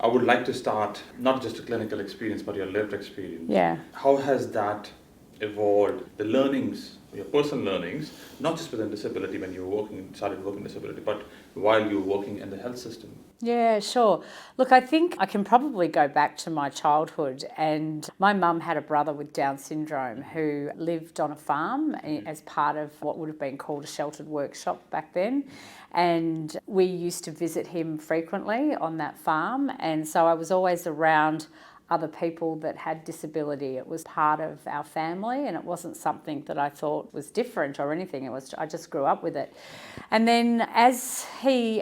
I would like to start not just a clinical experience, but your lived experience. Yeah. How has that evolved? The learnings, your personal learnings, not just within disability when you were started working disability, but while you were working in the health system. Yeah, sure. Look, I think I can probably go back to my childhood, and my mum had a brother with Down syndrome who lived on a farm as part of what would have been called a sheltered workshop back then. And we used to visit him frequently on that farm, and so I was always around other people that had disability. It was part of our family, and it wasn't something that I thought was different or anything. I just grew up with it. And then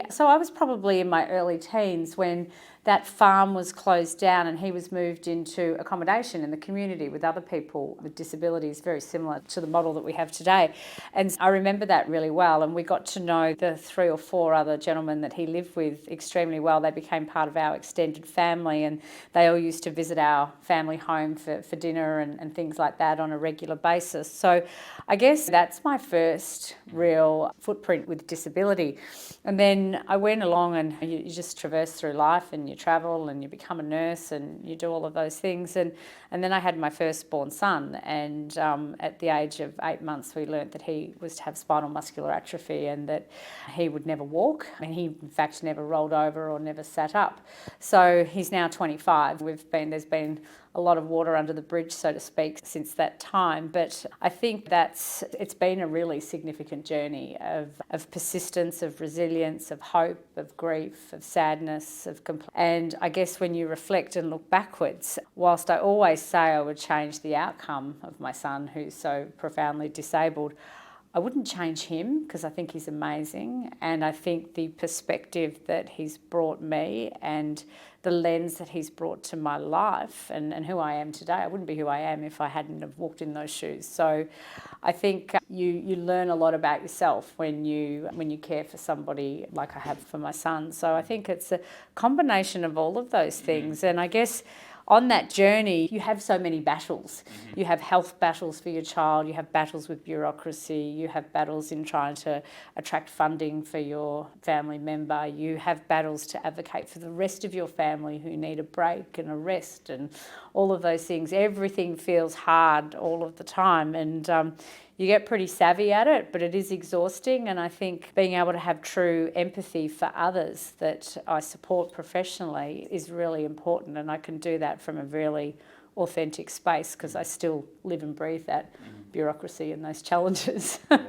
so I was probably in my early teens when that farm was closed down and he was moved into accommodation in the community with other people with disabilities, very similar to the model that we have today. And I remember that really well, and we got to know the 3 or 4 other gentlemen that he lived with extremely well. They became part of our extended family, and they all used to visit our family home for dinner and things like that on a regular basis. So I guess that's my first real footprint with disability. And then I went along, and you just traverse through life, and you travel and you become a nurse and you do all of those things. And then I had my firstborn son, and at the age of 8 months we learnt that he was to have spinal muscular atrophy and that he would never walk, and he in fact never rolled over or never sat up. So he's now 25. There's been a lot of water under the bridge, so to speak, since that time. But I think it's been a really significant journey of persistence, of resilience, of hope, of grief, of sadness, and I guess when you reflect and look backwards, whilst I always say I would change the outcome of my son who's so profoundly disabled, I wouldn't change him because I think he's amazing, and I think the perspective that he's brought me and the lens that he's brought to my life and who I am today, I wouldn't be who I am if I hadn't have walked in those shoes. So I think you learn a lot about yourself when you care for somebody like I have for my son. So I think it's a combination of all of those things, and I guess on that journey, you have so many battles. You have health battles for your child, you have battles with bureaucracy, you have battles in trying to attract funding for your family member, you have battles to advocate for the rest of your family who need a break and a rest and all of those things. Everything feels hard all of the time, and you get pretty savvy at it, but it is exhausting. And I think being able to have true empathy for others that I support professionally is really important, and I can do that from a really authentic space because I still live and breathe that bureaucracy and those challenges. Wow.